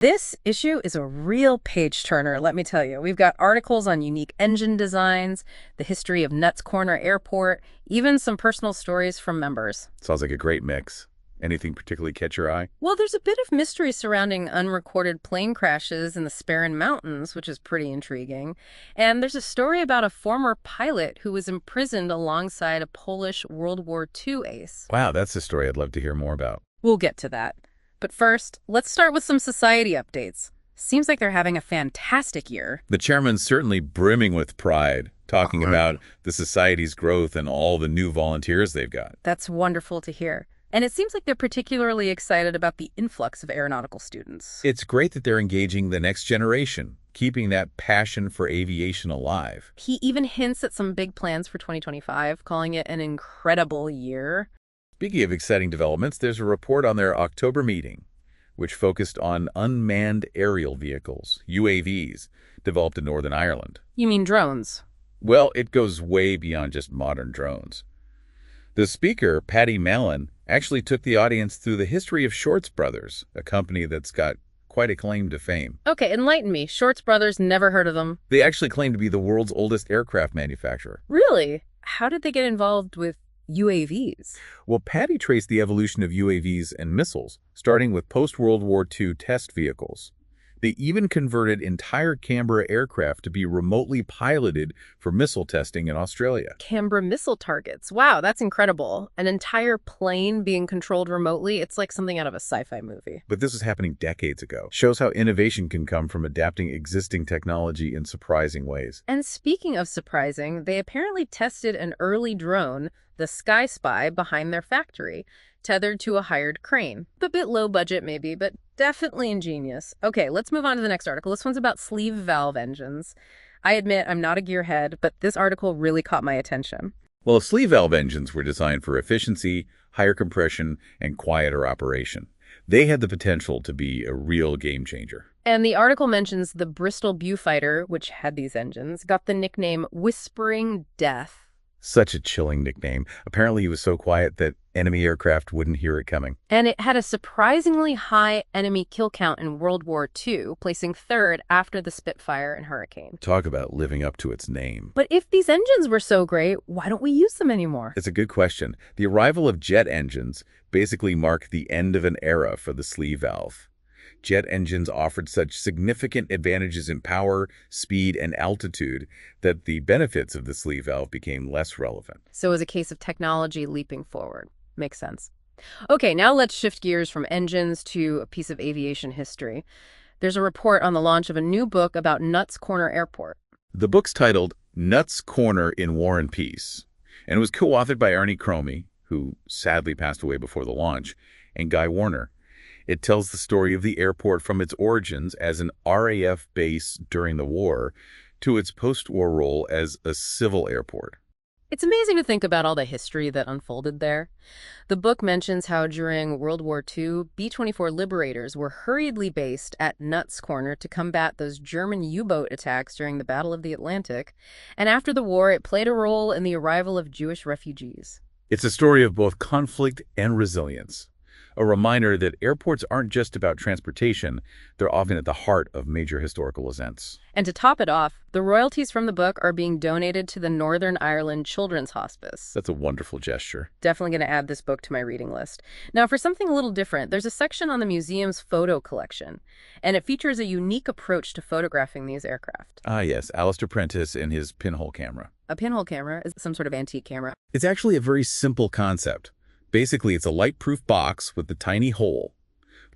This issue is a real page-turner, let me tell you. We've got articles on unique engine designs, the history of Nuts Corner Airport, even some personal stories from members. Sounds like a great mix. Anything particularly catch your eye? Well, there's a bit of mystery surrounding unrecorded plane crashes in the Sparran Mountains, which is pretty intriguing. And there's a story about a former pilot who was imprisoned alongside a Polish World War II ace. Wow, that's a story I'd love to hear more about. We'll get to that. But first, let's start with some society updates. Seems like they're having a fantastic year. The chairman's certainly brimming with pride, talking about the society's growth and all the new volunteers they've got. That's wonderful to hear. And it seems like they're particularly excited about the influx of aeronautical students. It's great that they're engaging the next generation, keeping that passion for aviation alive. He even hints at some big plans for 2025, calling it an incredible year. Speaking of exciting developments, there's a report on their October meeting, which focused on unmanned aerial vehicles, UAVs, developed in Northern Ireland. You mean drones? Well, it goes way beyond just modern drones. The speaker, Paddy Mallon, actually took the audience through the history of Shorts Brothers, a company that's got quite a claim to fame. Okay, enlighten me. Shorts Brothers, never heard of them. They actually claim to be the world's oldest aircraft manufacturer. Really? How did they get involved with UAVs? Well, Paddy traced the evolution of UAVs and missiles, starting with post-World War II test vehicles. They even converted entire Canberra aircraft to be remotely piloted for missile testing in Australia. Canberra missile targets. Wow, that's incredible. An entire plane being controlled remotely. It's like something out of a sci-fi movie. But this was happening decades ago. Shows how innovation can come from adapting existing technology in surprising ways. And speaking of surprising, they apparently tested an early drone, the Sky Spy, behind their factory, tethered to a hired crane. A bit low budget maybe, but definitely ingenious. Okay, let's move on to the next article. This one's about sleeve valve engines. I admit I'm not a gearhead, but this article really caught my attention. Well, sleeve valve engines were designed for efficiency, higher compression, and quieter operation. They had the potential to be a real game changer. And the article mentions the Bristol Beaufighter, which had these engines, got the nickname Whispering Death. Such a chilling nickname. Apparently, he was so quiet that enemy aircraft wouldn't hear it coming. And it had a surprisingly high enemy kill count in World War II, placing third after the Spitfire and Hurricane. Talk about living up to its name. But if these engines were so great, why don't we use them anymore? It's a good question. The arrival of jet engines basically marked the end of an era for the sleeve valve. Jet engines offered such significant advantages in power, speed, and altitude that the benefits of the sleeve valve became less relevant. So it was a case of technology leaping forward. Makes sense. Okay, now let's shift gears from engines to a piece of aviation history. There's a report on the launch of a new book about Nuts Corner Airport. The book's titled Nuts Corner in War and Peace, and it was co-authored by Arnie Cromie, who sadly passed away before the launch, and Guy Warner. It tells the story of the airport from its origins as an RAF base during the war to its post-war role as a civil airport. It's amazing to think about all the history that unfolded there. The book mentions how during World War II, B-24 Liberators were hurriedly based at Nuts Corner to combat those German U-boat attacks during the Battle of the Atlantic, and after the war, it played a role in the arrival of Jewish refugees. It's a story of both conflict and resilience. A reminder that airports aren't just about transportation, they're often at the heart of major historical events. And to top it off, the royalties from the book are being donated to the Northern Ireland Children's Hospice. That's a wonderful gesture. Definitely going to add this book to my reading list. Now, for something a little different, there's a section on the museum's photo collection, and it features a unique approach to photographing these aircraft. Ah, yes, Alistair Prentice and his pinhole camera. A pinhole camera is some sort of antique camera. It's actually a very simple concept. Basically, it's a light-proof box with a tiny hole.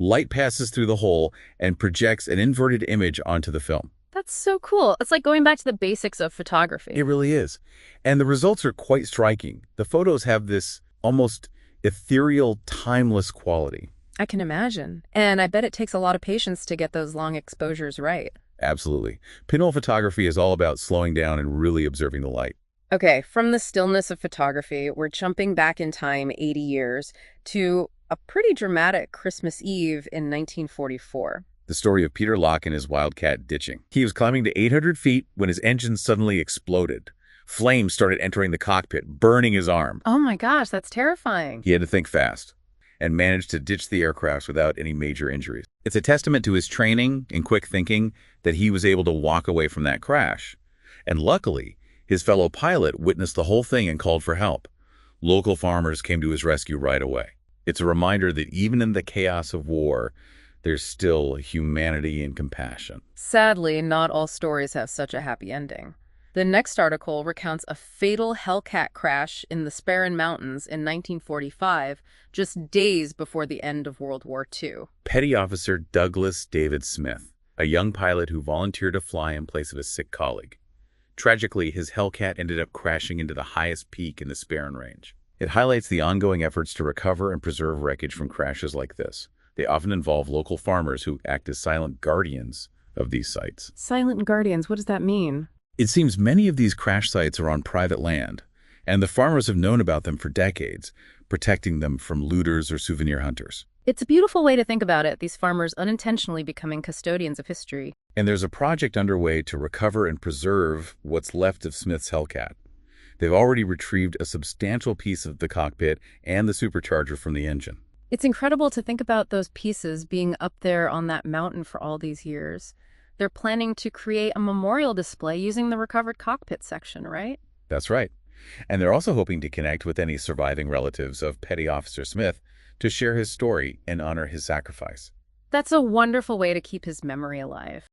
Light passes through the hole and projects an inverted image onto the film. That's so cool. It's like going back to the basics of photography. It really is. And the results are quite striking. The photos have this almost ethereal, timeless quality. I can imagine. And I bet it takes a lot of patience to get those long exposures right. Absolutely. Pinhole photography is all about slowing down and really observing the light. Okay, from the stillness of photography, we're jumping back in time 80 years to a pretty dramatic Christmas Eve in 1944. The story of Peter Locke and his wildcat ditching. He was climbing to 800 feet when his engine suddenly exploded. Flames started entering the cockpit, burning his arm. Oh my gosh, that's terrifying. He had to think fast. and managed to ditch the aircraft without any major injuries. It's a testament to his training and quick thinking that he was able to walk away from that crash. And luckily, his fellow pilot witnessed the whole thing and called for help. Local farmers came to his rescue right away. It's a reminder that even in the chaos of war, there's still humanity and compassion. Sadly, not all stories have such a happy ending. The next article recounts a fatal Hellcat crash in the Sparran Mountains in 1945, just days before the end of World War II. Petty Officer Douglas David Smith, a young pilot who volunteered to fly in place of a sick colleague. Tragically, his Hellcat ended up crashing into the highest peak in the Sparran Range. It highlights the ongoing efforts to recover and preserve wreckage from crashes like this. They often involve local farmers who act as silent guardians of these sites. Silent guardians, what does that mean? It seems many of these crash sites are on private land, and the farmers have known about them for decades, protecting them from looters or souvenir hunters. It's a beautiful way to think about it, these farmers unintentionally becoming custodians of history. And there's a project underway to recover and preserve what's left of Smith's Hellcat. They've already retrieved a substantial piece of the cockpit and the supercharger from the engine. It's incredible to think about those pieces being up there on that mountain for all these years. They're planning to create a memorial display using the recovered cockpit section, right? That's right. And they're also hoping to connect with any surviving relatives of Petty Officer Smith to share his story and honor his sacrifice. That's a wonderful way to keep his memory alive.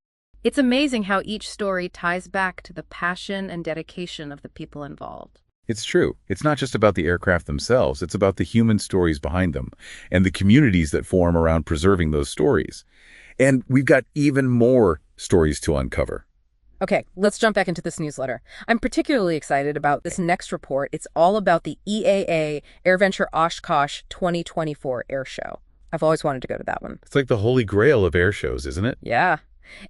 It's amazing how each story ties back to the passion and dedication of the people involved. It's true. It's not just about the aircraft themselves. It's about the human stories behind them and the communities that form around preserving those stories. And we've got even more stories to uncover. Okay, let's jump back into this newsletter. I'm particularly excited about this next report. It's all about the EAA AirVenture Oshkosh 2024 Air Show. I've always wanted to go to that one. It's like the holy grail of air shows, isn't it? Yeah.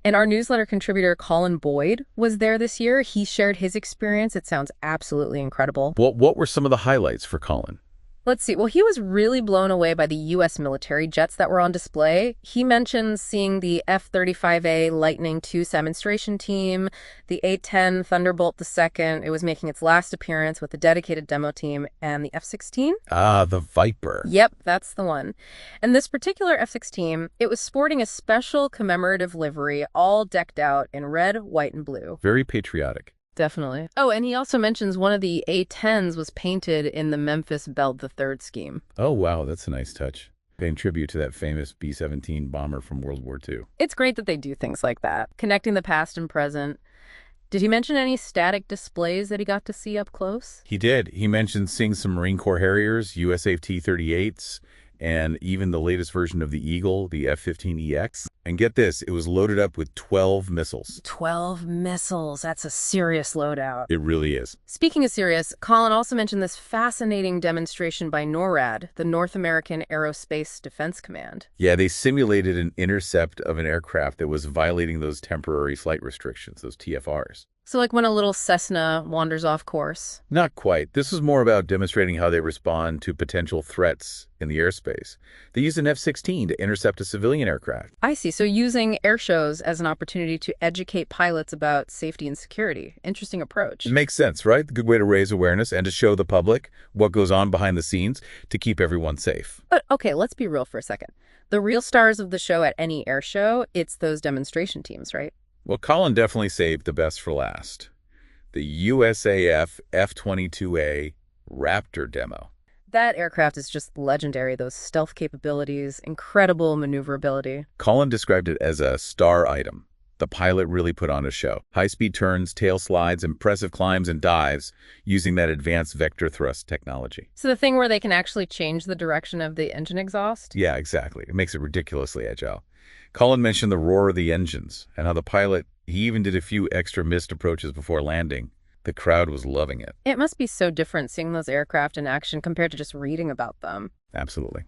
And our newsletter contributor, Colin Boyd, was there this year. He shared his experience. It sounds absolutely incredible. What were some of the highlights for Colin? Let's see. Well, he was really blown away by the U.S. military jets that were on display. He mentions seeing the F-35A Lightning II demonstration team, the A-10 Thunderbolt II. It was making its last appearance with a dedicated demo team, and the F-16. Ah, the Viper. Yep, that's the one. And this particular F-16, it was sporting a special commemorative livery, all decked out in red, white, and blue. Very patriotic. Definitely. Oh, and he also mentions one of the A-10s was painted in the Memphis Belle III scheme. Oh, wow, that's a nice touch. Paying tribute to that famous B-17 bomber from World War II. It's great that they do things like that, connecting the past and present. Did he mention any static displays that he got to see up close? He did. He mentioned seeing some Marine Corps Harriers, USAF T-38s, and even the latest version of the Eagle, the F-15EX. And get this, it was loaded up with 12 missiles. 12 missiles. That's a serious loadout. It really is. Speaking of serious, Colin also mentioned this fascinating demonstration by NORAD, the North American Aerospace Defense Command. Yeah, they simulated an intercept of an aircraft that was violating those temporary flight restrictions, those TFRs. So like when a little Cessna wanders off course? Not quite. This was more about demonstrating how they respond to potential threats in the airspace. They used an F-16 to intercept a civilian aircraft. I see. So using air shows as an opportunity to educate pilots about safety and security. Interesting approach. It makes sense, right? A good way to raise awareness and to show the public what goes on behind the scenes to keep everyone safe. But okay, let's be real for a second. The real stars of the show at any air show, it's those demonstration teams, right? Well, Colin definitely saved the best for last. The USAF F-22A Raptor demo. That aircraft is just legendary, those stealth capabilities, incredible maneuverability. Colin described it as a star item. The pilot really put on a show. High-speed turns, tail slides, impressive climbs and dives using that advanced vector thrust technology. So the thing where they can actually change the direction of the engine exhaust? Yeah, exactly. It makes it ridiculously agile. Colin mentioned the roar of the engines and how the pilot, he even did a few extra missed approaches before landing. The crowd was loving it. It must be so different seeing those aircraft in action compared to just reading about them. Absolutely.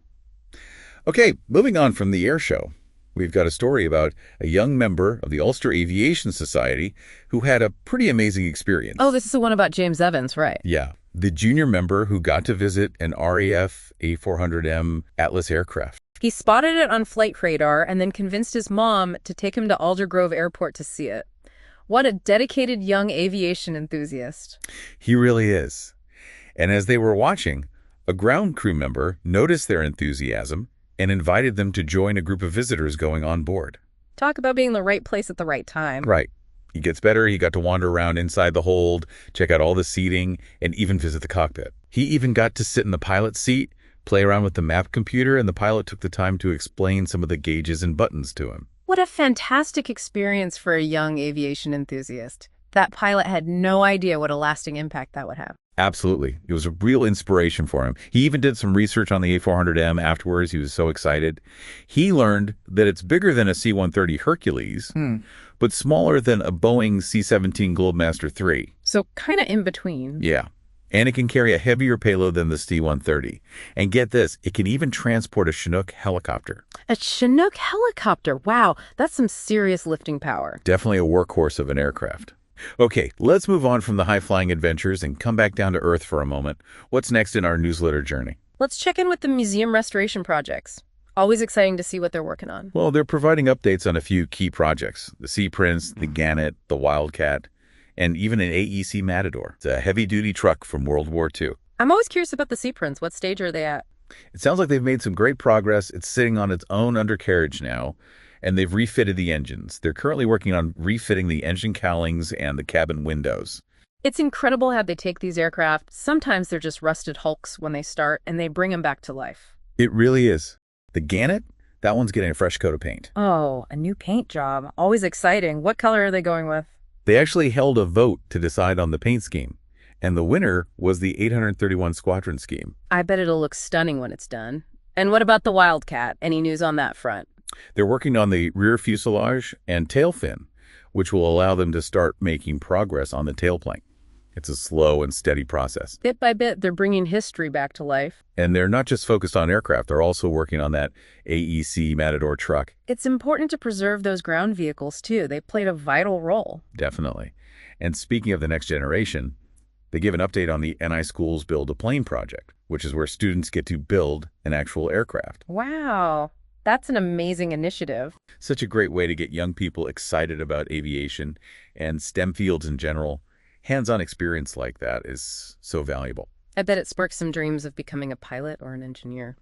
Okay, moving on from the air show. We've got a story about a young member of the Ulster Aviation Society who had a pretty amazing experience. Oh, this is the one about James Evans, right? Yeah, the junior member who got to visit an RAF A400M Atlas aircraft. He spotted it on flight radar and then convinced his mom to take him to Aldergrove Airport to see it. What a dedicated young aviation enthusiast. He really is. And as they were watching, A ground crew member noticed their enthusiasm and invited them to join a group of visitors going on board. Talk about being in the right place at the right time. Right. He gets better. He got to wander around inside the hold, check out all the seating, and even visit the cockpit. He even got to sit in the pilot's seat, play around with the map computer, and the pilot took the time to explain some of the gauges and buttons to him. What a fantastic experience for a young aviation enthusiast. That pilot had no idea what a lasting impact that would have. Absolutely. It was a real inspiration for him. He even did some research on the A400M afterwards. He was so excited. He learned that it's bigger than a C-130 Hercules, but smaller than a Boeing C-17 Globemaster III. So kind of in between. Yeah. And it can carry a heavier payload than the C-130. And get this, it can even transport a Chinook helicopter. A Chinook helicopter. Wow, that's some serious lifting power. Definitely a workhorse of an aircraft. Okay, let's move on from the high-flying adventures and come back down to Earth for a moment. What's next in our newsletter journey? Let's check in with the museum restoration projects. Always exciting to see what they're working on. Well, they're providing updates on a few key projects. The Sea Prince, the Gannet, the Wildcat, and even an AEC Matador. It's a heavy-duty truck from World War II. I'm always curious about the Sea Prince. What stage are they at? It sounds like they've made some great progress. It's sitting on its own undercarriage now, and they've refitted the engines. They're currently working on refitting the engine cowlings and the cabin windows. It's incredible how they take these aircraft. Sometimes they're just rusted hulks when they start, and they bring them back to life. It really is. The Gannet, that one's getting a fresh coat of paint. Oh, a new paint job. Always exciting. What color are they going with? They actually held a vote to decide on the paint scheme, and the winner was the 831 Squadron scheme. I bet it'll look stunning when it's done. And what about the Wildcat? Any news on that front? They're working on the rear fuselage and tail fin, which will allow them to start making progress on the tailplane. It's a slow and steady process. Bit by bit, they're bringing history back to life. And they're not just focused on aircraft, they're also working on that AEC Matador truck. It's important to preserve those ground vehicles, too. They played a vital role. Definitely. And speaking of the next generation, they give an update on the NI Schools Build a Plane project, which is where students get to build an actual aircraft. Wow. That's an amazing initiative. Such a great way to get young people excited about aviation and STEM fields in general. Hands-on experience like that is so valuable. I bet it sparks some dreams of becoming a pilot or an engineer.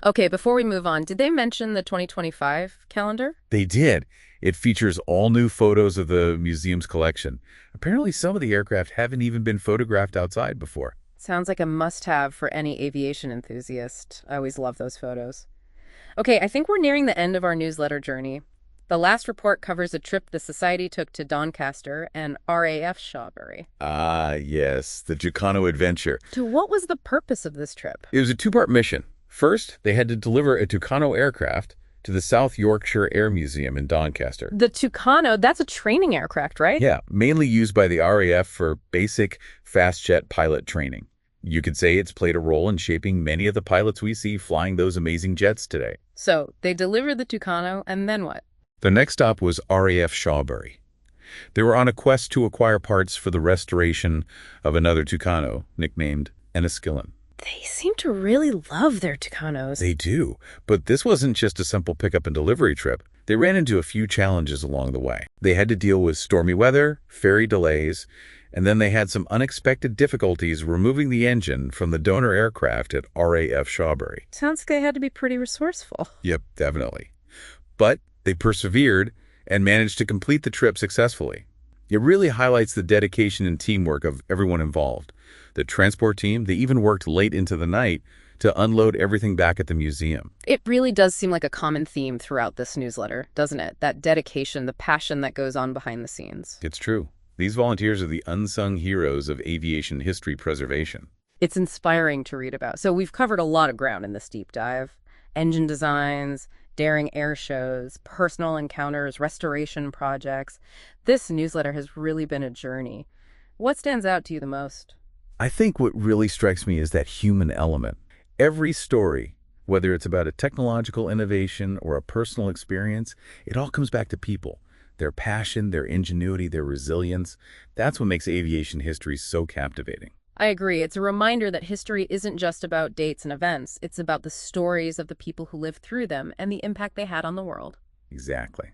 Okay, before we move on, did they mention the 2025 calendar? They did. It features all new photos of the museum's collection. Apparently, some of the aircraft haven't even been photographed outside before. Sounds like a must-have for any aviation enthusiast. I always love those photos. Okay, I think we're nearing the end of our newsletter journey. The last report covers a trip the Society took to Doncaster and RAF Shawbury. Ah, yes, the Tucano adventure. So what was the purpose of this trip? It was a two-part mission. First, they had to deliver a Tucano aircraft to the South Yorkshire Air Museum in Doncaster. The Tucano, that's a training aircraft, right? Yeah, mainly used by the RAF for basic fast jet pilot training. You could say it's played a role in shaping many of the pilots we see flying those amazing jets today. So they delivered the Tucano, and then what? The next stop was RAF Shawbury. They were on a quest to acquire parts for the restoration of another Tucano, nicknamed Enniskillen. They seem to really love their Tucanos. They do, but this wasn't just a simple pickup and delivery trip. They ran into a few challenges along the way. They had to deal with stormy weather, ferry delays, and then they had some unexpected difficulties removing the engine from the donor aircraft at RAF Shawbury. Sounds like they had to be pretty resourceful. Yep, definitely. But they persevered and managed to complete the trip successfully. It really highlights the dedication and teamwork of everyone involved. The transport team, they even worked late into the night to unload everything back at the museum. It really does seem like a common theme throughout this newsletter, doesn't it? That dedication, the passion that goes on behind the scenes. It's true. These volunteers are the unsung heroes of aviation history preservation. It's inspiring to read about. So we've covered a lot of ground in this deep dive. Engine designs, daring air shows, personal encounters, restoration projects. This newsletter has really been a journey. What stands out to you the most? I think what really strikes me is that human element. Every story, whether it's about a technological innovation or a personal experience, it all comes back to people. Their passion, their ingenuity, their resilience. That's what makes aviation history so captivating. I agree. It's a reminder that history isn't just about dates and events. It's about the stories of the people who lived through them and the impact they had on the world. Exactly.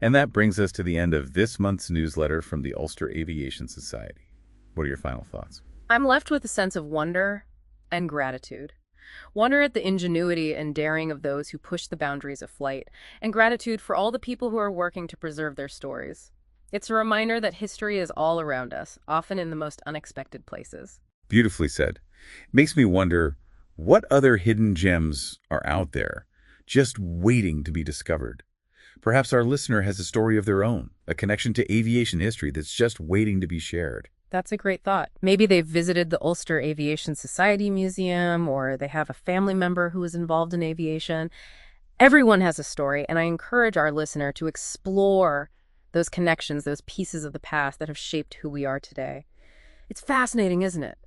And that brings us to the end of this month's newsletter from the Ulster Aviation Society. What are your final thoughts? I'm left with a sense of wonder, and gratitude. Wonder at the ingenuity and daring of those who push the boundaries of flight, and gratitude for all the people who are working to preserve their stories. It's a reminder that history is all around us, often in the most unexpected places. Beautifully said. Makes me wonder what other hidden gems are out there, just waiting to be discovered. Perhaps our listener has a story of their own, a connection to aviation history that's just waiting to be shared. That's a great thought. Maybe they've visited the Ulster Aviation Society Museum, or they have a family member who is involved in aviation. Everyone has a story, and I encourage our listener to explore those connections, those pieces of the past that have shaped who we are today. It's fascinating, isn't it?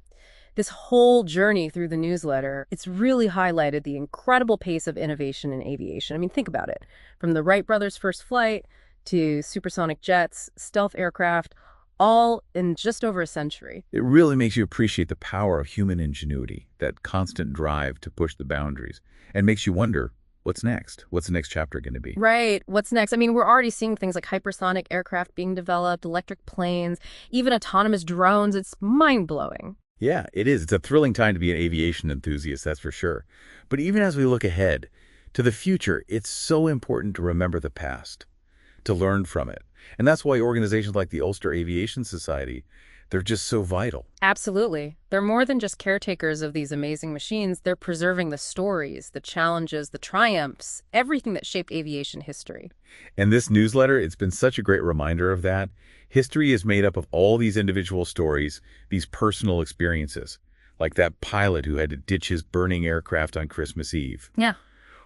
This whole journey through the newsletter, it's really highlighted the incredible pace of innovation in aviation. I mean, think about it. From the Wright brothers' first flight to supersonic jets, stealth aircraft, all in just over a century. It really makes you appreciate the power of human ingenuity, that constant drive to push the boundaries, and makes you wonder, what's next? What's the next chapter going to be? Right. What's next? I mean, we're already seeing things like hypersonic aircraft being developed, electric planes, even autonomous drones. It's mind-blowing. Yeah, it is. It's a thrilling time to be an aviation enthusiast, that's for sure. But even as we look ahead to the future, it's so important to remember the past, to learn from it. And that's why organizations like the Ulster Aviation Society, they're just so vital. Absolutely. They're more than just caretakers of these amazing machines. They're preserving the stories, the challenges, the triumphs, everything that shaped aviation history. And this newsletter, it's been such a great reminder of that. History is made up of all these individual stories, these personal experiences, like that pilot who had to ditch his burning aircraft on Christmas Eve, Yeah.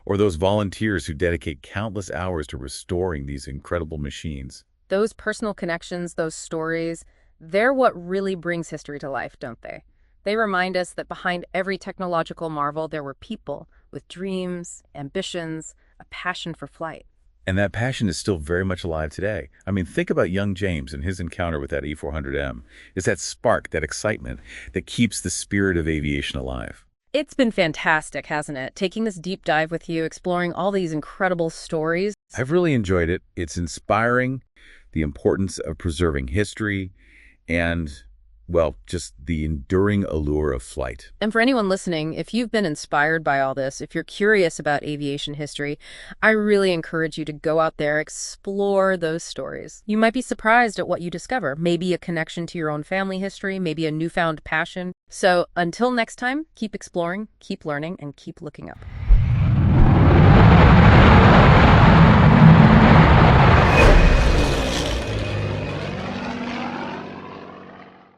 or those volunteers who dedicate countless hours to restoring these incredible machines. Those personal connections, those stories, they're what really brings history to life, don't they? They remind us that behind every technological marvel, there were people with dreams, ambitions, a passion for flight. And that passion is still very much alive today. I mean, think about young James and his encounter with that E400M. It's that spark, that excitement, that keeps the spirit of aviation alive. It's been fantastic, hasn't it? Taking this deep dive with you, exploring all these incredible stories. I've really enjoyed it. It's inspiring, the importance of preserving history, and, well, just the enduring allure of flight. And for anyone listening, if you've been inspired by all this, if you're curious about aviation history, I really encourage you to go out there, explore those stories. You might be surprised at what you discover. Maybe a connection to your own family history, maybe a newfound passion. So until next time, keep exploring, keep learning, and keep looking up.